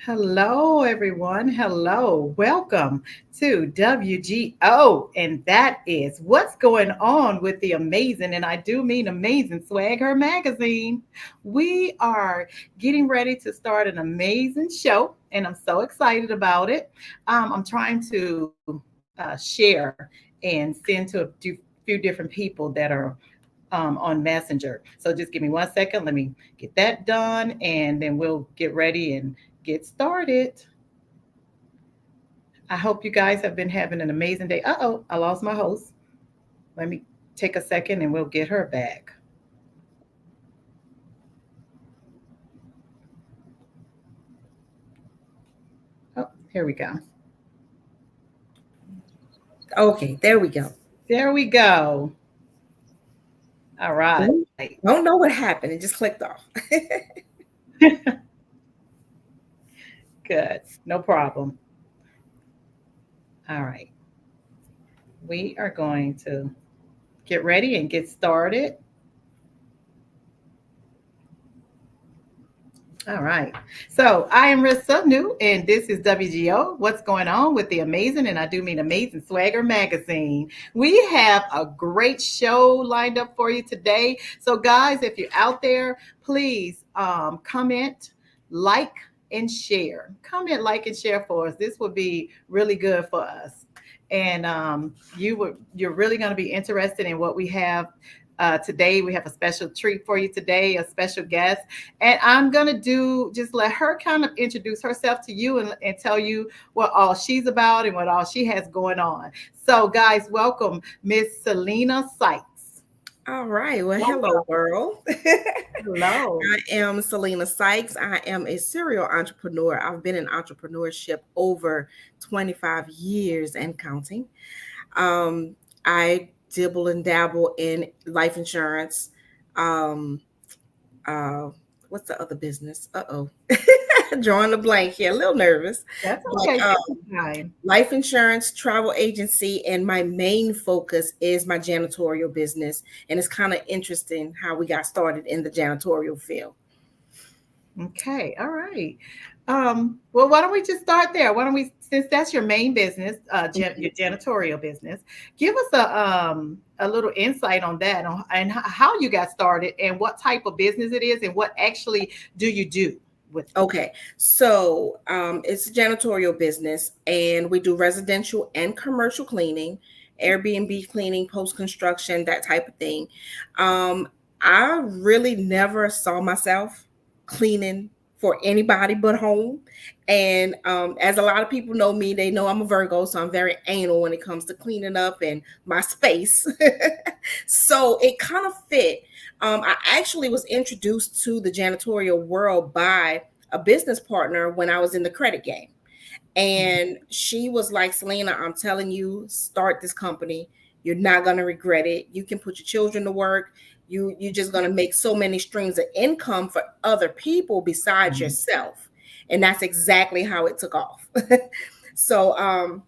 Hello, everyone. Hello. Welcome to WGO. And that is what's going on with the amazing, and I do mean amazing, Swag Her magazine. We are getting ready to start an amazing show, and I'm so excited about it. I'm trying to share and send to few different people that are on Messenger. So just give me 1 second. Let me get that done, and then we'll get ready and get started. I hope you guys have been having an amazing day. Uh-oh, I lost my host. Let me take a second and we'll get her back. Oh, here we go. Okay, there we go. There we go. All right. Don't know what happened. It just clicked off. Good. No problem. All right. We are going to get ready and get started. All right. So I am Risa New, and this is WGO. What's going on with the amazing, and I do mean amazing, Swagger magazine? We have a great show lined up for you today. So, guys, if you're out there, please comment, like, and share. Comment, like, and share for us. This would be really good for us, and you're really going to be interested in what we have today. We have a special treat for you today, a special guest. And I'm going to just let her kind of introduce herself to you and tell you what all she's about and what all she has going on. So, guys, welcome Miss Celena Sykes. All right. Well, Welcome. hello, world. Hello. I am Celena Sykes. I am a serial entrepreneur. I've been in entrepreneurship over 25 years and counting. I dibble and dabble in life insurance. Um, uh, what's the other business? Uh-oh. Drawing the blank here, a little nervous. That's But okay. Take your time. life insurance, travel agency, and my main focus is my janitorial business. And it's kind of interesting how we got started in the janitorial field. Okay. All right. Well, why don't we just start there? Why don't we, since that's your main business, your janitorial business, give us a little insight on that and how you got started and what type of business it is and what actually do you do with it? Okay, so it's a janitorial business, and we do residential and commercial cleaning, Airbnb cleaning, post construction, that type of thing. Um, I really never saw myself cleaning for anybody but home. And as a lot of people know me, they know I'm a Virgo, so I'm very anal when it comes to cleaning up and my space. So it kind of fit. I actually was introduced to the janitorial world by a business partner when I was in the credit game. And she was like, Selena, I'm telling you, start this company. You're not going to regret it. You can put your children to work. You're just going to make so many streams of income for other people besides Mhm. yourself. And that's exactly how it took off. So,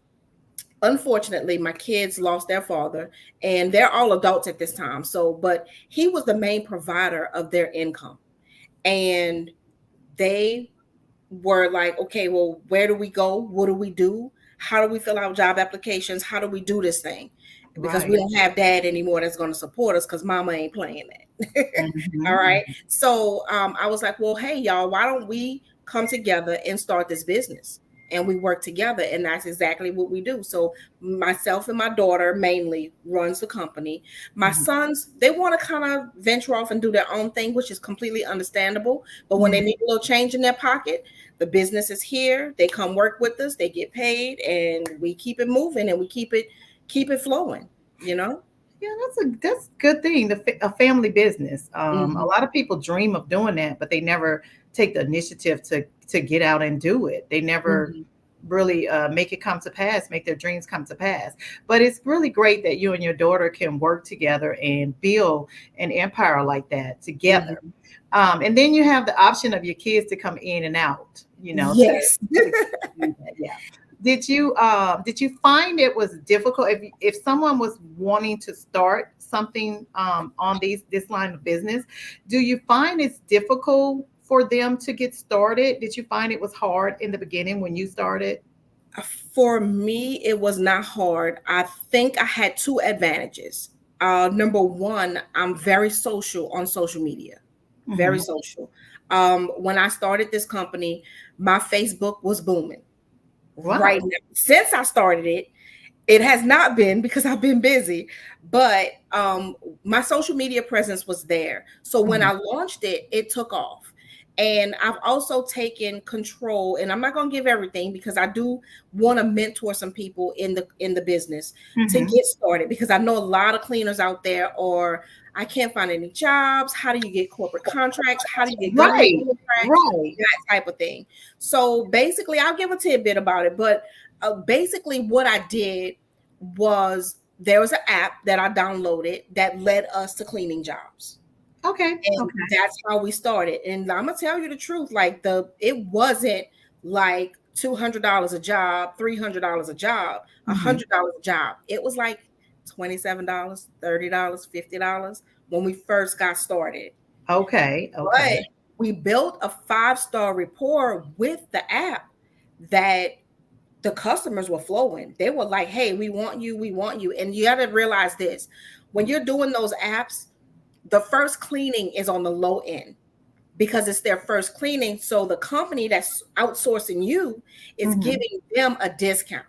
unfortunately, my kids lost their father, and they're all adults at this time. So, but he was the main provider of their income. And they were like, okay, well, where do we go? What do we do? How do we fill out job applications? How do we do this thing? Because we Right. don't have dad anymore that's going to support us because mama ain't playing that. All Mhm. right. So I was like, well, hey, y'all, why don't we come together and start this business? And we work together. And that's exactly what we do. So myself and my daughter mainly runs the company. My Mhm. sons, they want to kind of venture off and do their own thing, which is completely understandable. But when they Mhm. need a little change in their pocket, the business is here. They come work with us. They get paid, and we keep it moving, and we keep it flowing. You know. Yeah, that's a good thing. A family business. A Hmm. lot of people dream of doing that, but they never take the initiative to get out and do it. They never Hmm. really make it come to pass, make their dreams come to pass. But it's really great that you and your daughter can work together and build an empire like that together. Hmm. And then you have the option of your kids to come in and out, Yes. to do that. Yeah. Did you find it was difficult if someone was wanting to start something on this line of business? Do you find it's difficult for them to get started? Did you find it was hard in the beginning when you started? For me, it was not hard. I think I had two advantages. Number one, I'm very social on social media, very Hmm. social. When I started this company, my Facebook was booming. Right Wow. now, since I started it, it has not been because I've been busy, but my social media presence was there. So when Hmm. I launched it, it took off. And I've also taken control, and I'm not going to give everything because I do want to mentor some people in the business to Hmm. get started, because I know a lot of cleaners out there, or I can't find any jobs. How do you get corporate contracts? How do you get government Right. contracts? Right. That type of thing. So basically, I'll give a tidbit about it, but basically what I did was there was an app that I downloaded that led us to cleaning jobs. Okay. And Okay. that's how we started. And I'm gonna tell you the truth, like it wasn't like $200 a job, $300 a job, Hmm. $100 a job. It was like $27, $30, $50 when we first got started. Okay. But Okay. we built a 5-star rapport with the app that the customers were flowing. They were like, hey, we want you, we want you. And you got to realize this: when you're doing those apps, the first cleaning is on the low end because it's their first cleaning. So the company that's outsourcing you is Hmm. giving them a discount.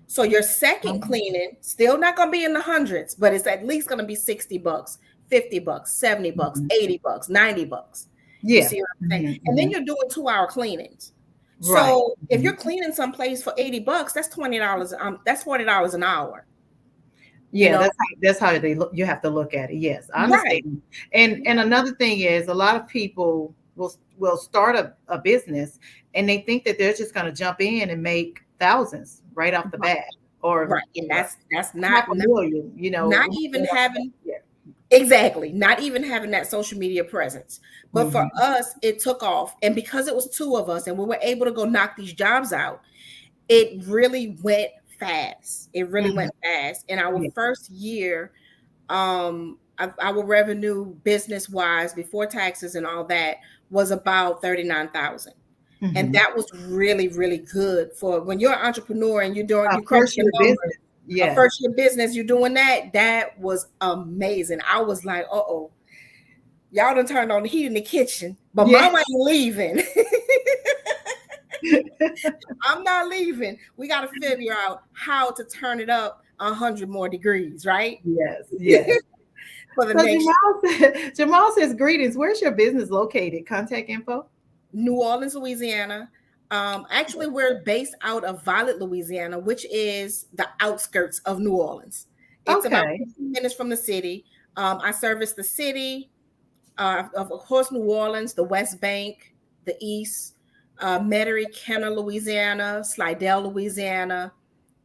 So your second cleaning still not going to be in the hundreds, but it's at least going to be $60, $50, $70, Hmm. $80, $90. You Yeah. see what I'm saying? Hmm. And then Hmm. you're doing 2-hour cleanings. Right. So if Mhm. you're cleaning someplace for $80, that's $20. That's $40 an hour. You Yeah, know, that's how they look. You have to look at it. Yes, I right? understand. And another thing is, a lot of people will start a business and they think that they're just going to jump in and make thousands right off the Right, bat, or right. And that's half not a not, million. not even having Yeah. exactly not even having that social media presence. But for Hmm. us, it took off, and because it was two of us, and we were able to go knock these jobs out, it really went fast. It really Hmm. went fast. In our Yeah. first year, our revenue business wise before taxes and all that was about 39,000, and Hmm. that was really really good for when you're an entrepreneur and you crunch First your year numbers. business. A Yes. first year business, you're doing that was amazing. I was like, uh-oh, y'all done turned on the heat in the kitchen, but Yeah. mama ain't leaving. I'm not leaving. We got to figure out how to turn it up 100 more degrees, right? Yes. Yes. For the So next Jamal says, greetings. Where's your business located? Contact info. New Orleans, Louisiana. Actually, we're based out of Violet, Louisiana, which is the outskirts of New Orleans. It's about Okay. 15 minutes from the city. I service the city, of course, New Orleans, the West Bank, the East, Metairie, Kenner, Louisiana, Slidell, Louisiana,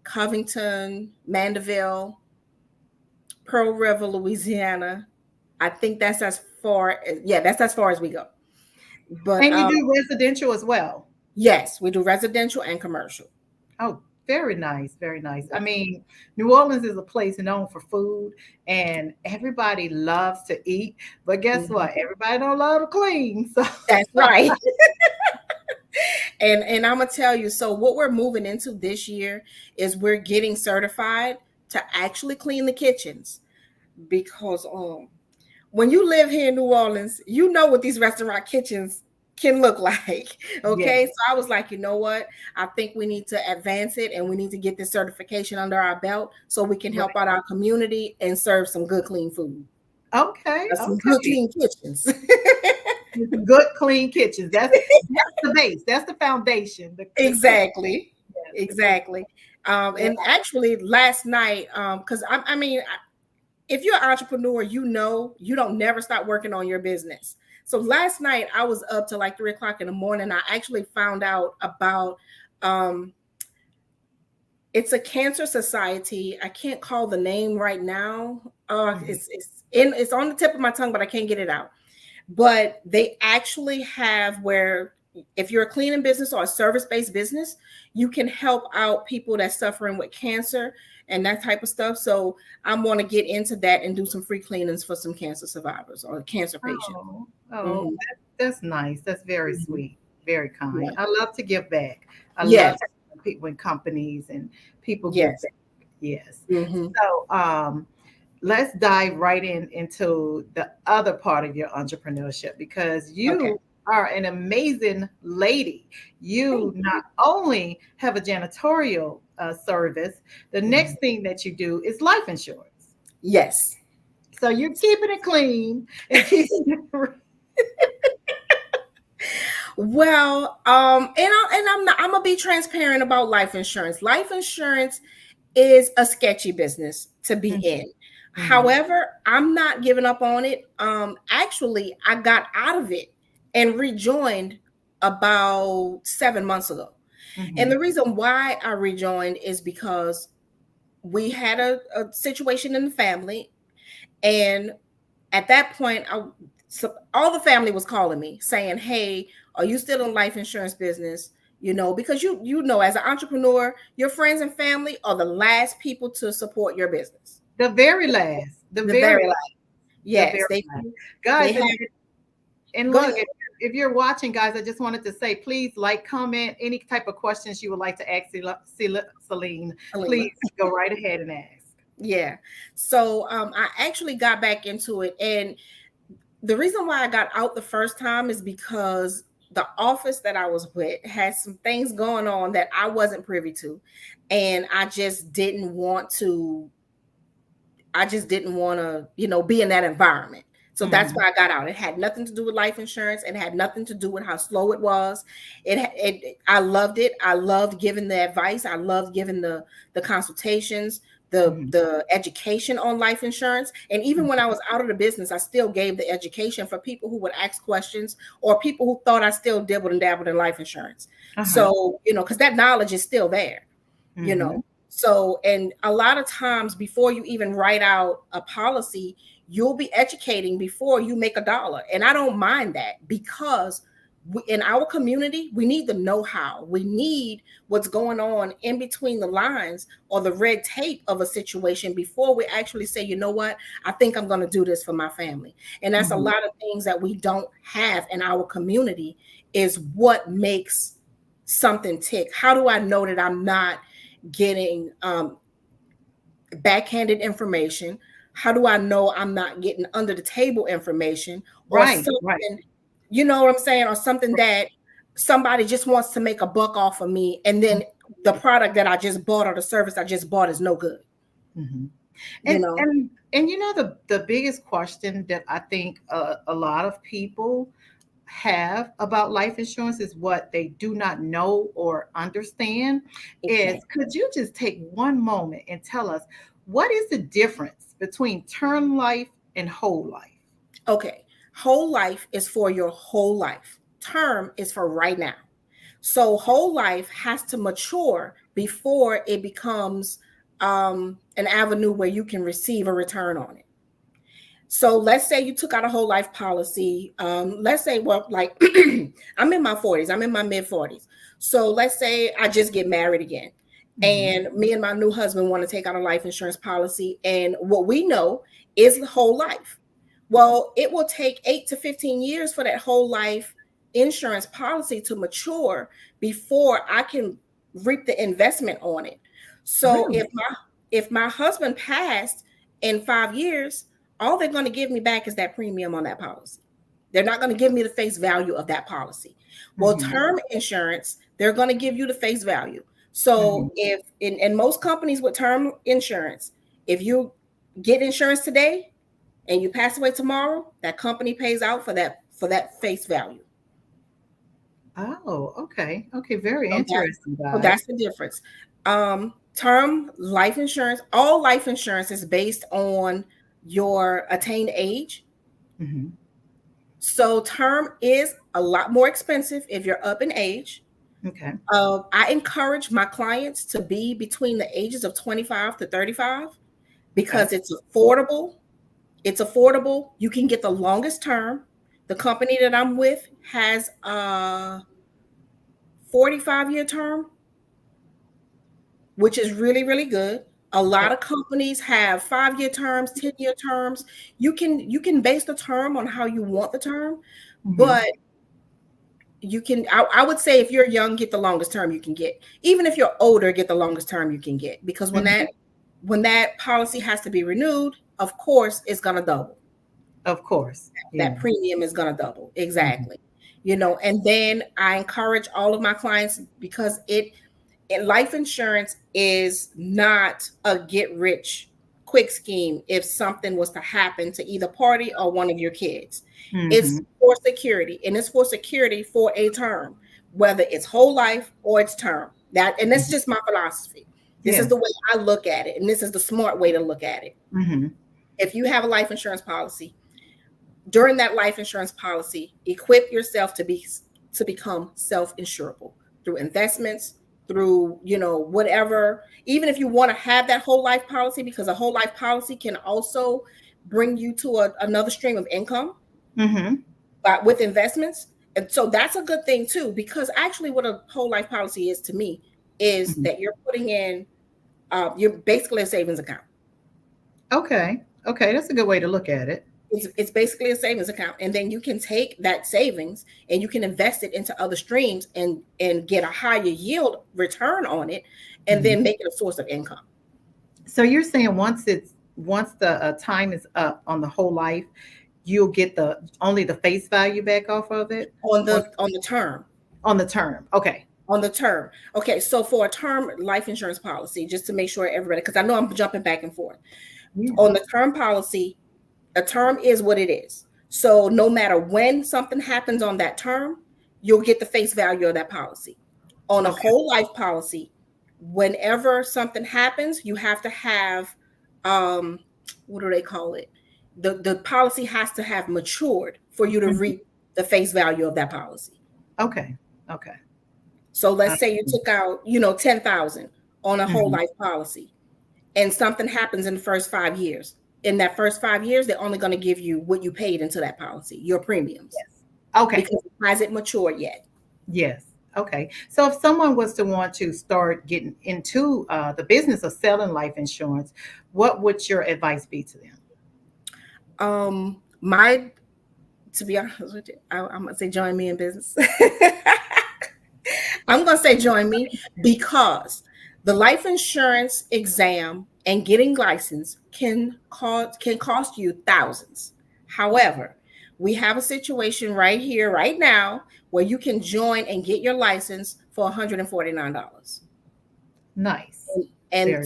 Covington, Mandeville, Pearl River, Louisiana. I think that's as far as, yeah, that's as far as we go. But And you do residential as well. yes, we do residential and commercial. Oh, very nice, very nice. I mean, New Orleans is a place known for food, and everybody loves to eat. But guess Mhm. what? Everybody don't love to clean. So, That's right. And I'm gonna tell you, so what we're moving into this year is we're getting certified to actually clean the kitchens, because when you live here in New Orleans, you know what these restaurant kitchens can look like. yes, Okay. So I was like, you know what? I think we need to advance it, and we need to get this certification under our belt so we can help right. out our community and serve some good, clean food. Okay, Some good, okay. clean kitchens. Good, clean kitchens. That's the base. That's the foundation. The clean, Exactly. yes, the clean. Exactly. Well, And actually, last night, because I mean, if you're an entrepreneur, you know you don't never stop working on your business. So last night I was up to like 3 o'clock in the morning. I actually found out about um it's a cancer society. I can't call the name right now. mhm. It's on the tip of my tongue, but I can't get it out. But they actually have where if you're a cleaning business or a service-based business, you can help out people that's suffering with cancer and that type of stuff. So I'm going to get into that and do some free cleanings for some cancer survivors or cancer patients. Oh, oh, Mhm. That's nice. That's very Mhm. sweet. Very kind. Yeah. I love to give back. I love Yes. when companies and people give Yes. back. Yes. Hmm. So let's dive right into the other part of your entrepreneurship because Okay. you are an amazing lady. You Thank not you. only have a janitorial service, the Mhm. next thing that you do is life insurance. Yes. So you're keeping it clean and keeping it. Well, I'm gonna be transparent about life insurance. Life insurance is a sketchy business to be Mhm, in. mhm, However, I'm not giving up on it. Actually, I got out of it and rejoined about 7 months ago. And mhm, the reason why I rejoined is because we had a situation in the family, and at that point, so all the family was calling me saying, "Hey, are you still in life insurance business?" Because you know, as an entrepreneur, your friends and family are the last people to support your business. the very last, the The very very last, last. the Yes, very they last. they Guys, have. and Go look, ahead, if you're watching, guys, I just wanted to say, please like, comment, any type of questions you would like to ask Celine, Alima. please go right ahead and ask. Yeah. So I actually got back into it, and the reason why I got out the first time is because the office that I was with had some things going on that I wasn't privy to, and I just didn't want to, be in that environment. So that's Mhm, why I got out. It had nothing to do with life insurance. It had nothing to do with how slow it was. I loved it. I loved giving the advice. I loved giving the consultations, mhm, the education on life insurance. And even when I was out of the business, I still gave the education for people who would ask questions or people who thought I still dibbled and dabbled in life insurance. uh-huh, So, because that knowledge is still there, you mhm, know. So, and a lot of times before you even write out a policy, you'll be educating before you make a dollar. And I don't mind that because in our community, we need the know how. We need what's going on in between the lines or the red tape of a situation before we actually say, you know what, I think I'm going to do this for my family. And that's a mhm, lot of things that we don't have in our community is what makes something tick. How do I know that I'm not getting backhanded information? How do I know I'm not getting under the table information or right, right, something, you know what I'm saying? Or something that somebody just wants to make a buck off of me. And then the product that I just bought or the service I just bought is no good, mhm. you know? And you know the biggest question that I think a lot of people have about life insurance is what they do not know or understand is Exactly. could you just take one moment and tell us what is the difference between term life and whole life? Okay. Whole life is for your whole life. Term is for right now. So whole life has to mature before it becomes an avenue where you can receive a return on it. So let's say you took out a whole life policy. Let's say, well, like I'm in my 40s, I'm in my mid 40s. So let's say I just get married again. Mhm, And me and my new husband want to take out a life insurance policy. And what we know is the whole life. Well, it will take 8 to 15 years for that whole life insurance policy to mature before I can reap the investment on it. So really? if my husband passed in 5 years, all they're going to give me back is that premium on that policy. They're not going to give me the face value of that policy. Well, Mhm, term insurance, they're going to give you the face value. mhm. So if in most companies with term insurance, if you get insurance today and you pass away tomorrow, that company pays out for that face value. Oh, okay, okay, very So that interesting, so guys. that's the difference. Term life insurance, all life insurance is based on your attained age. Mhm. So term is a lot more expensive if you're up in age. Okay, I encourage my clients to be between the ages of 25 to 35 okay, because it's affordable. It's affordable. You can get the longest term. The company that I'm with has a 45-year term, which is really, really good. A okay. lot of companies have 5-year terms, 10-year terms. You can base the term on how you want the term, Mhm, but you can, I would say if you're young, get the longest term you can get. Even if you're older, get the longest term you can get, because Mhm. when that policy has to be renewed, of course it's going to double. Of course. Yeah. That premium is going to double. Mhm. Exactly. And then I encourage all of my clients, because life insurance is not a get rich quick scheme. If something was to happen to either party or one of your kids, it's Mhm. for security, and it's for security for a term, whether it's whole life or it's term. And that's Mhm. just my philosophy. This is Yeah. the way I look at it, and this is the smart way to look at it. Mhm. If you have a life insurance policy, during that life insurance policy, equip yourself to become self-insurable through investments, through whatever. Even if you want to have that whole life policy, because a whole life policy can also bring you to another stream of income, Mhm. but with investments. And so that's a good thing too, because actually what a whole life policy is to me is Mhm. that you're putting in, you're basically a savings account. Okay. Okay, that's a good way to look at it. It's basically a savings account, and then you can take that savings and you can invest it into other streams and get a higher yield return on it, and Mhm. then make it a source of income. So you're saying once the time is up on the whole life, you'll get the only the face value back off of it, on or the on the term on the term. Okay. on the term. Okay, so for a term life insurance policy, just to make sure everybody, because I know I'm jumping back and forth Yeah. on the term policy, a term is what it is. So no matter when something happens on that term, you'll get the face value of that policy. On a Okay. whole life policy, whenever something happens, you have to have, um, what do they call it? The policy has to have matured for you to Mhm. reap the face value of that policy. Okay. Okay. So I let's say you see. took out, 10,000 on a whole Mhm. life policy, and something happens in the first 5 years. In that first 5 years, they're only going to give you what you paid into that policy, your premiums, Yes. Okay. because it hasn't matured yet. Yes. Okay. So if someone was to want to start getting into the business of selling life insurance, what would your advice be to them? My To be honest with you, I'm gonna say join me in business. I'm gonna say join me, because the life insurance exam and getting licensed can cost you thousands. However, we have a situation right here, right now, where you can join and get your license for $149. Nice. And Very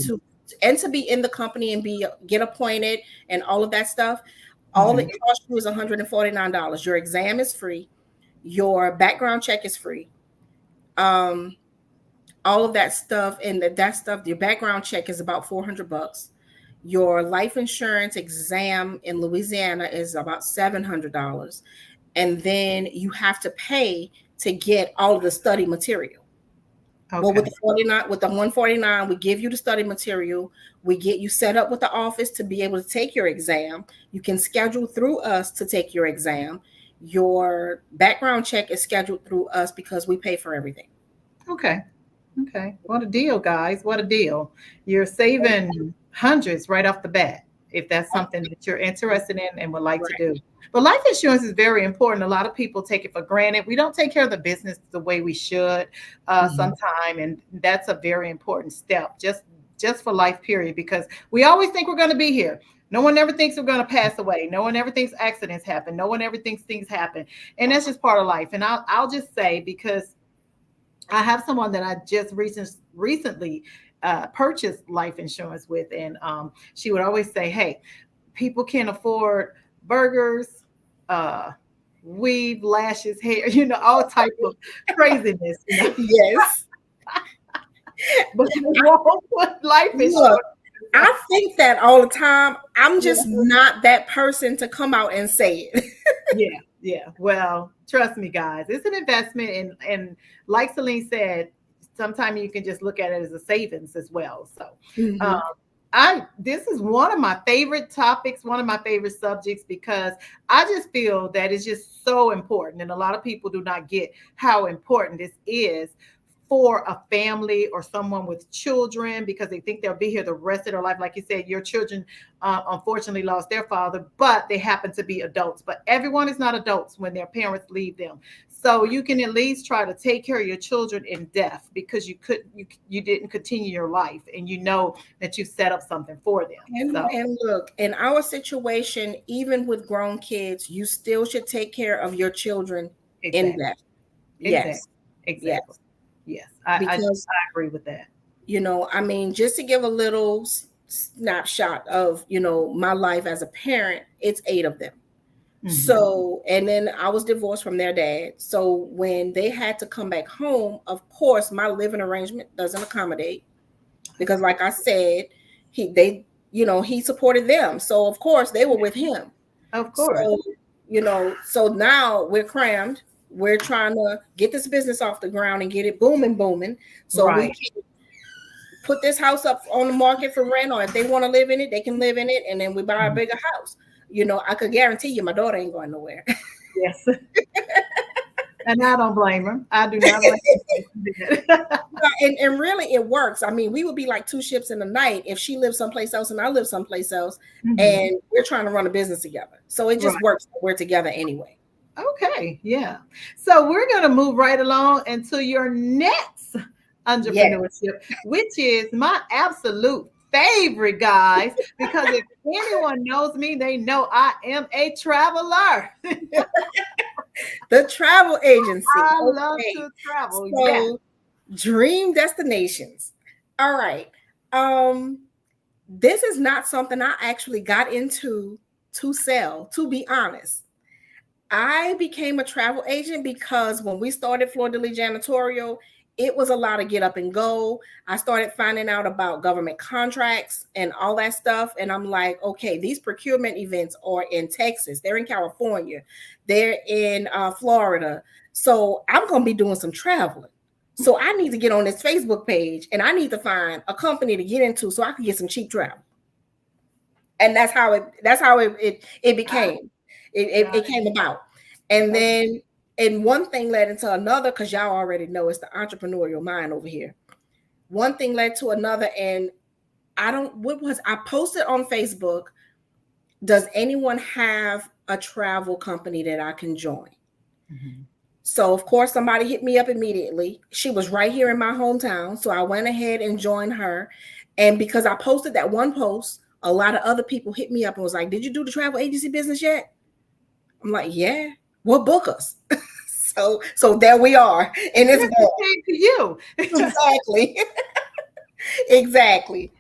nice. to be in the company and get appointed and all of that stuff, all it Mhm. costs you is $149. Your exam is free, your background check is free, um all of that stuff, and that stuff, your background check is about $400. Your life insurance exam in Louisiana is about $700, and then you have to pay to get all of the study material. Well, with Okay. the 49, with the 149, we give you the study material. We get you set up with the office to be able to take your exam. You can schedule through us to take your exam. Your background check is scheduled through us because we pay for everything. Okay. Okay. What a deal, guys. What a deal. You're saving hundreds right off the bat if that's something that you're interested in and would like to Right. do. But life insurance is very important. A lot of people take it for granted. We don't take care of the business the way we should Mhm. sometime, and that's a very important step just for life period, because we always think we're going to be here. No one ever thinks we're going to pass away. No one ever thinks accidents happen. No one ever thinks things happen. And that's just part of life. And I'll just say, because I have someone that I just recently purchased life insurance with, and she would always say, "Hey, people can't afford burgers, uh, weave, lashes, hair, all type of craziness. Yes. But they won't put life Look, insurance." I think that all the time. I'm Yeah, just not that person to come out and say it. yeah, yeah. Well, trust me, guys, it's an investment, and like Celine said, sometimes you can just look at it as a savings as well. So, um, Mhm. I this is one of my favorite topics, one of my favorite subjects, because I just feel that it's just so important, and a lot of people do not get how important this is for a family or someone with children, because they think they'll be here the rest of their life. Like you said, your children unfortunately lost their father, but they happen to be adults. But everyone is not adults when their parents leave them. So you can at least try to take care of your children in death because you didn't continue your life, and you know that you set up something for them. So And look, in our situation, even with grown kids, you still should take care of your children in exactly, death. exactly, Yes, exactly. yes. Yes, I Because, agree with that. I mean, just to give a little snapshot of, my life as a parent, it's 8 of them. Hmm. So, and then I was divorced from their dad. So when they had to come back home, of course, my living arrangement doesn't accommodate because, like I said, he supported them. So of course they were with him. Of course, So, so now we're crammed. We're trying to get this business off the ground and get it booming, booming. So we right. can put this house up on the market for rent, or if they want to live in it, they can live in it, and then we buy a Mhm. bigger house. I could guarantee you my daughter ain't going nowhere. Yes, and I don't blame her. I do not blame her. And really it works. I mean, we would be like two ships in the night if she lives someplace else and I live someplace else, Hmm. and we're trying to run a business together. So it just Right. works. We're together anyway. Okay. Yeah. So we're going to move right along into your next Yes. entrepreneurship, which is my absolute favorite, guys, because if anyone knows me, they know I am a traveler. The travel agency. I love Okay. to travel. Yes. So dream destinations. All right. Um, this is not something I actually got into to sell, to be honest. I became a travel agent because when we started Fleur de Lis Janitorial, it was a lot of get up and go. I started finding out about government contracts and all that stuff. And I'm like, okay, these procurement events are in Texas, they're in California, they're in Florida. So I'm going to be doing some traveling. So I need to get on this Facebook page and I need to find a company to get into so I can get some cheap travel. And that's how it Got became. It it. came about. And Okay. then one thing led into another, because y'all already know it's the entrepreneurial mind over here. One thing led to another, and I posted on Facebook, does anyone have a travel company that I can join? Mhm. So of course somebody hit me up immediately. She was right here in my hometown. So I went ahead and joined her. And because I posted that one post, a lot of other people hit me up and was like, did you do the travel agency business yet? I'm like, yeah. Well, book us. So there we are. The And it's business born. came to you. Exactly. Exactly.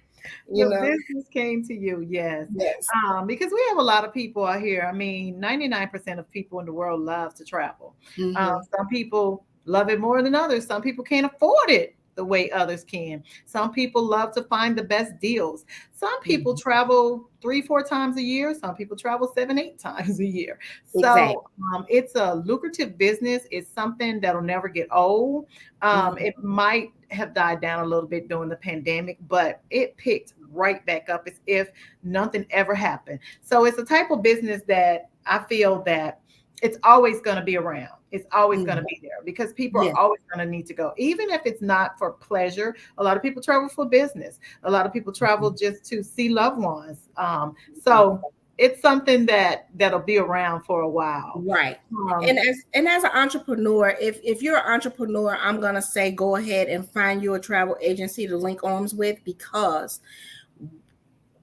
You The know, business came to you, yes. yes. Because we have a lot of people out here. I mean, 99% of people in the world love to travel. Hmm. Some people love it more than others. Some people can't afford it the way others can. Some people love to find the best deals. Some people Hmm. travel 3, 4 times a year. Some people travel 7, 8 times a year. Exactly. So it's a lucrative business. It's something that'll never get old. Hmm. It might have died down a little bit during the pandemic, but it picked right back up as if nothing ever happened. So it's a type of business that I feel that it's always going to be around. It's always going to Hmm. be there because people are Yes. always going to need to go, even if it's not for pleasure. A lot of people travel for business. A lot of people travel just to see loved ones. So it's something that'll be around for a while. Right. Um, And as an entrepreneur, if you're an entrepreneur, I'm gonna say go ahead and find you a travel agency to link arms with, because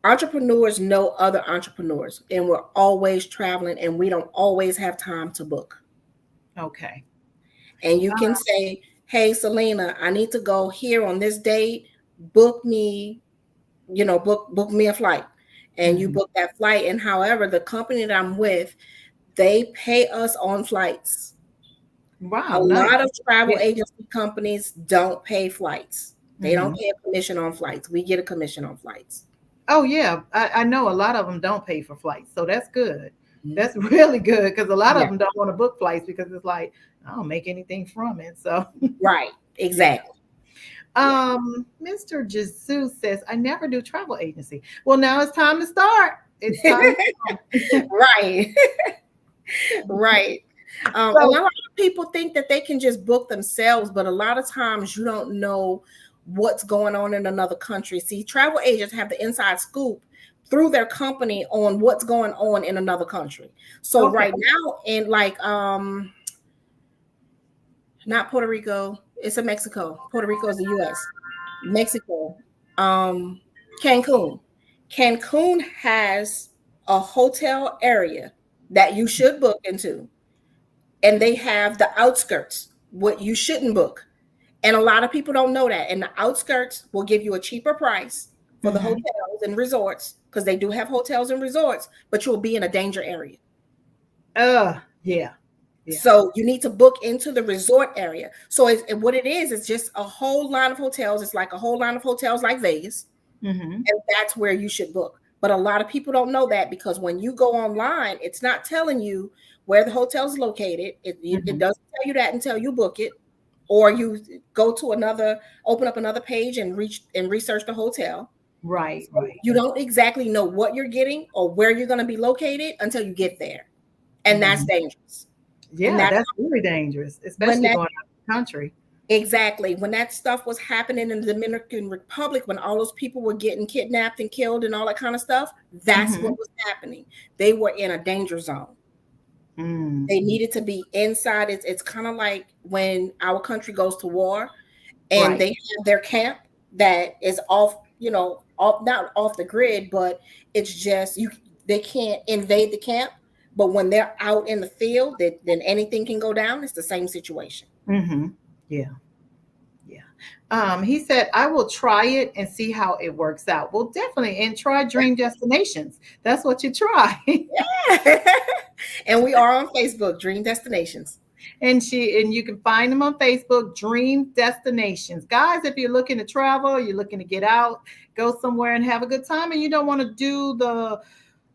entrepreneurs know other entrepreneurs and we're always traveling and we don't always have time to book. okay. And you can say, hey Celena, I need to go here on this date, book me, book me a flight. And you Mhm. book that flight. And however, the company that I'm with, they pay us on flights. A Wow, nice. lot of travel Yeah. agency companies don't pay flights. They don't Mhm. pay a commission on flights. We get a commission on flights. Oh yeah, I know a lot of them don't pay for flights, so that's good. Mhm. That's really good because a lot of Yeah, them don't want to book flights because it's like I don't make anything from it. So right. yeah. Exactly. Yeah. Mr. Jesus says I never do travel agency. Well, now it's time to start. It's time. Right. Right. A So lot of people think that they can just book themselves, but a lot of times you don't know what's going on in another country. See, travel agents have the inside scoop through their company on what's going on in another country. So okay, right now, in like not Puerto Rico. It's a Mexico. Puerto Rico is the U.S. Mexico, um, Cancun. Cancun has a hotel area that you should book into, and they have the outskirts, what you shouldn't book. And a lot of people don't know that. And the outskirts will give you a cheaper price for the Mm-hmm. hotels and resorts because they do have hotels and resorts, but you'll be in a danger area. Yeah. Yeah. So you need to book into the resort area. So what it is, it's just a whole line of hotels. It's like a whole line of hotels like Vegas, Mm-hmm. and that's where you should book. But a lot of people don't know that because when you go online, it's not telling you where the hotel is located. It Mm-hmm. doesn't tell you that until you book it, or you go to another, open up another page and research the hotel. Right, So right. you don't exactly know what you're getting or where you're going to be located until you get there, and that's Mm-hmm. dangerous. And Yeah, that's that's really dangerous, when especially that going out of the country. exactly when that stuff was happening in the Dominican Republic, when all those people were getting kidnapped and killed and all that kind of stuff. That's Mm-hmm. what was happening. They were in a danger zone. Mm. They needed to be inside. It's kind of like when our country goes to war and Right. they have their camp that is off, off, not off the grid, but it's just they can't invade the camp. But when they're out in the field, then anything can go down. It's the same situation. Mm-hmm. Yeah. Yeah. He said, I will try it and see how it works out. Well, definitely. And try dream destinations. That's what you try. And we are on Facebook, Dream Destinations. And you can find them on Facebook, Dream Destinations. Guys, if you're looking to travel, you're looking to get out, go somewhere and have a good time, and you don't want to do the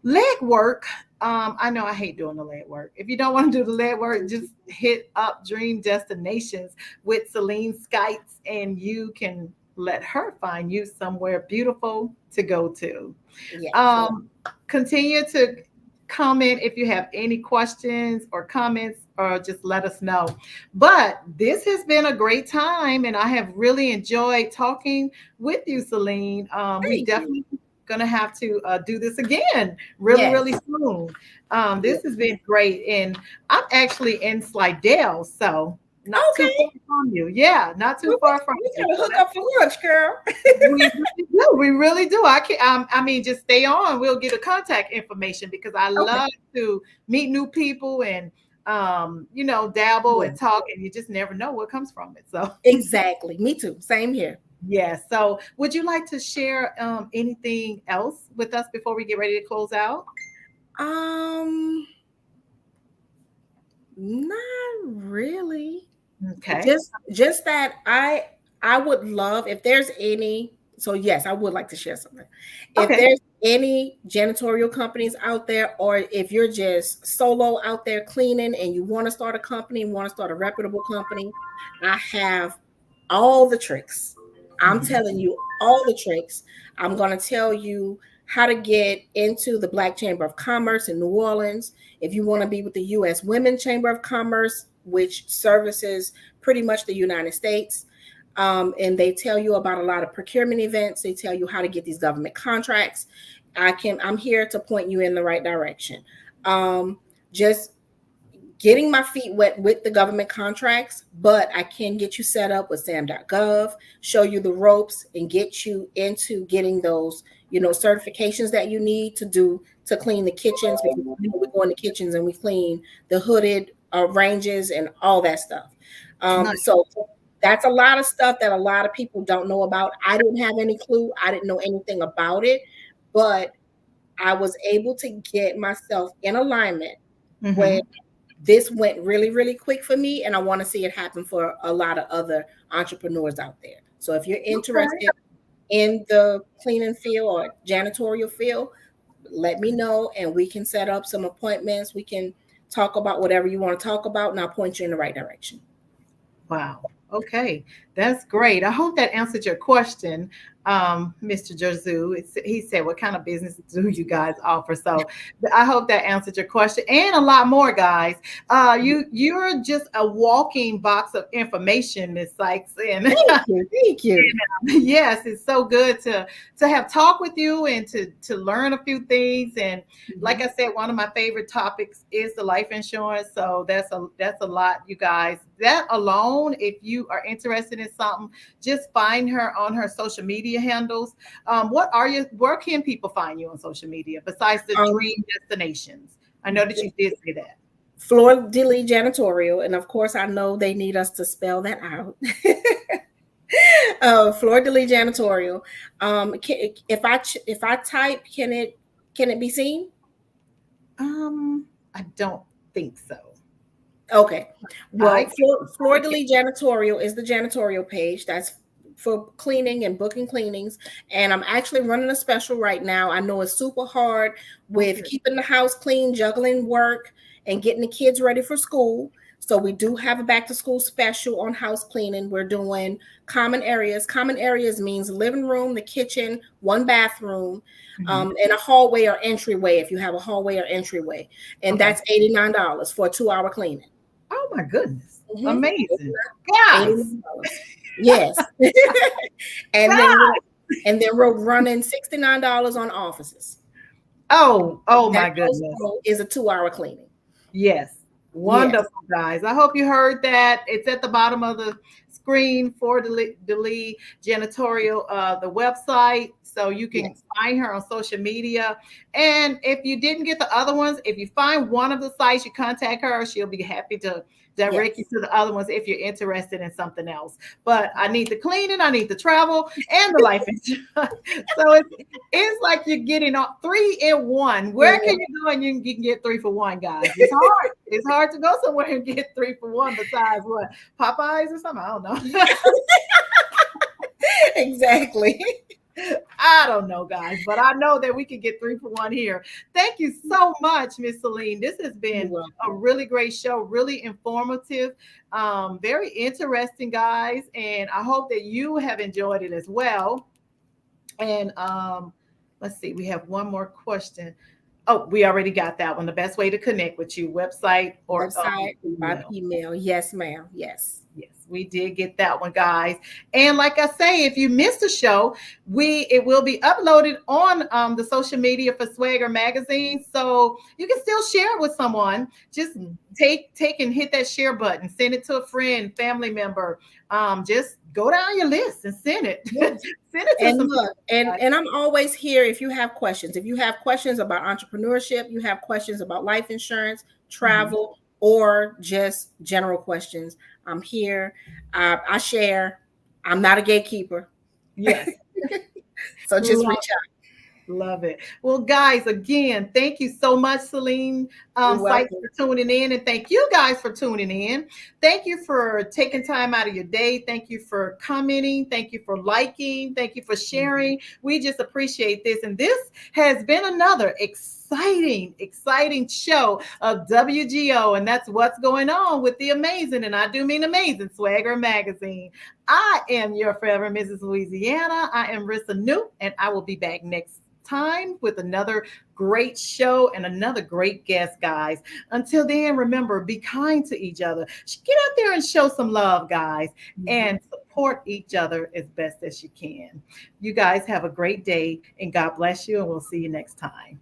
leg work. I know I hate doing the leg work. If you don't want to do the leg work, just hit up Dream Destinations with Celene Sykes, and you can let her find you somewhere beautiful to go to. Yes. Um, Continue to comment if you have any questions or comments, or just let us know. But this has been a great time, and I have really enjoyed talking with you, Celene. We Thank you. definitely going to have to do this again really, Yes. really soon. Yes. This has been great. And I'm actually in Slidell, so not too Okay. far from you. Yeah, not too Well, far from we you. gotta So hook up for lunch, girl. we really do. We really do. I can. I mean, just stay on. We'll get a contact information because I Okay. love to meet new people and dabble Yeah. and talk, and you just never know what comes from it. So Exactly. Me too. Same here. yeah. So would you like to share anything else with us before we get ready to close out? Um, Not really. Okay. Just that I would love if there's any, so yes, I would like to share something. If Okay. there's any janitorial companies out there, or if you're just solo out there cleaning and you want to start a company, want to start a reputable company, I have all the tricks. I'm Mhm. telling you all the tricks. I'm going to tell you how to get into the Black Chamber of Commerce in New Orleans. If you want to be with the U.S. Women Chamber of Commerce, which services pretty much the United States. And they tell you about a lot of procurement events. They tell you how to get these government contracts. I'm here to point you in the right direction. Just getting my feet wet with the government contracts, but I can get you set up with sam.gov, show you the ropes, and get you into getting those, certifications that you need to clean the kitchens, because we go in the kitchens and we clean the hooded ranges and all that stuff. Nice. So that's a lot of stuff that a lot of people don't know about. I didn't have any clue. I didn't know anything about it, but I was able to get myself in alignment where Hmm. this went really, really quick for me, and I want to see it happen for a lot of other entrepreneurs out there. So if you're Okay. interested in the cleaning field or janitorial field, let me know and we can set up some appointments. We can talk about whatever you want to talk about, and I'll point you in the right direction. Wow. Okay. That's great. I hope that answered your question, Mr. Jerzu. He said, "What kind of business do you guys offer?" So I hope that answered your question and a lot more, guys. You're just a walking box of information, Miss Sykes, and Thank you. Thank you. yes, it's so good to have talk with you and to learn a few things. And like I Mhm. said, one of my favorite topics is the life insurance. So that's a lot, you guys. That alone, if you are interested in something, just find her on her social media handles. Where can people find you on social media besides the Um, dream destinations? I know that you did say that. Fleur de Lis Janitorial, and of course, I know they need us to spell that out. Fleur de Lis Janitorial. If I type, can it be seen? I don't think so. Okay. I Well, I Fleur de can. Lis Janitorial is the janitorial page. That's for cleaning and booking cleanings. And I'm actually running a special right now. I know it's super hard with Okay. keeping the house clean, juggling work, and getting the kids ready for school. So we do have a back to school special on house cleaning. We're doing common areas. Common areas means living room, the kitchen, one bathroom, Mhm. and a hallway or entryway if you have a hallway or entryway. And Okay. that's $89 for a 2 hour cleaning. Oh my goodness. Mhm. Amazing. Guys. $89. Yes. and then we're and then we're running $69 on offices. Oh That my goodness. also is a 2 hour cleaning. Yes. Yes. Wonderful, guys. I hope you heard that. It's at the bottom of the screen for Delete Janitorial, the website. So you can Yes. find her on social media. And if you didn't get the other ones, if you find one of the sites, you contact her. She'll be happy to direct you Yes. to the other ones if you're interested in something else. But I need the cleaning, I need the travel, and the life insurance. So it's like you're getting all three in one. Where can you go and you can get three for one, guys? It's hard. It's hard to go somewhere and get three for one besides what Popeyes or something. I don't know. Exactly. I don't know, guys, but I know that we can get three for one here. Thank you so much, Miss Celine. This has You're been a welcome. really great show, really informative, very interesting, guys. And I hope that you have enjoyed it as well. And let's see, we have one more question. Oh, we already got that one. The best way to connect with you, website or Website by email. email. Yes, ma'am. Yes. Yes, we did get that one, guys. And like I say, if you missed the show, it will be uploaded on the social media for Swagger Magazine, so you can still share it with someone. Just Mhm. take and hit that share button, send it to a friend, family member. Just go down your list and send it. Yes. Send it to And some look, people, guys. and I'm always here if you have questions. If you have questions about entrepreneurship, you have questions about life insurance, Mhm. travel, or just general questions, I'm here. I share. I'm not a gatekeeper, Yes. so just Love reach out. Love it. Well, guys, again, thank you so much, Celine You're Sykes, welcome. for tuning in. And thank you guys for tuning in. Thank you for taking time out of your day. Thank you for commenting. Thank you for liking. Thank you for sharing. We just appreciate this. And this has been another exciting show of WGO. And that's what's going on with the amazing, and I do mean amazing, Swagger Magazine. I am your forever Mrs. Louisiana. I am Rissa New, and I will be back next time with another great show and another great guest, guys. Until then, remember, be kind to each other. Get out there and show some love, guys, Mhm. and support each other as best as you can. You guys have a great day, and God bless you, and we'll see you next time.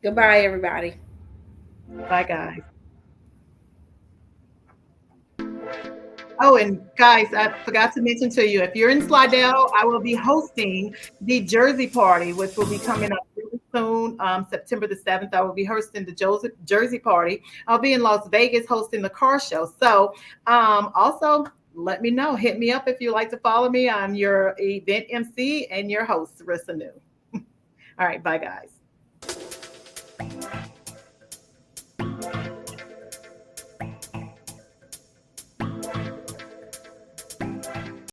Goodbye, everybody. Bye, guys. Oh, and guys, I forgot to mention to you, if you're in Slidell, I will be hosting the Jersey Party, which will be coming up really soon, September the 7th. I will be hosting the Jersey Party. I'll be in Las Vegas hosting the car show. So also let me know. Hit me up if you like to follow me. I'm your event MC and your host, Rissa New. All right, bye, guys.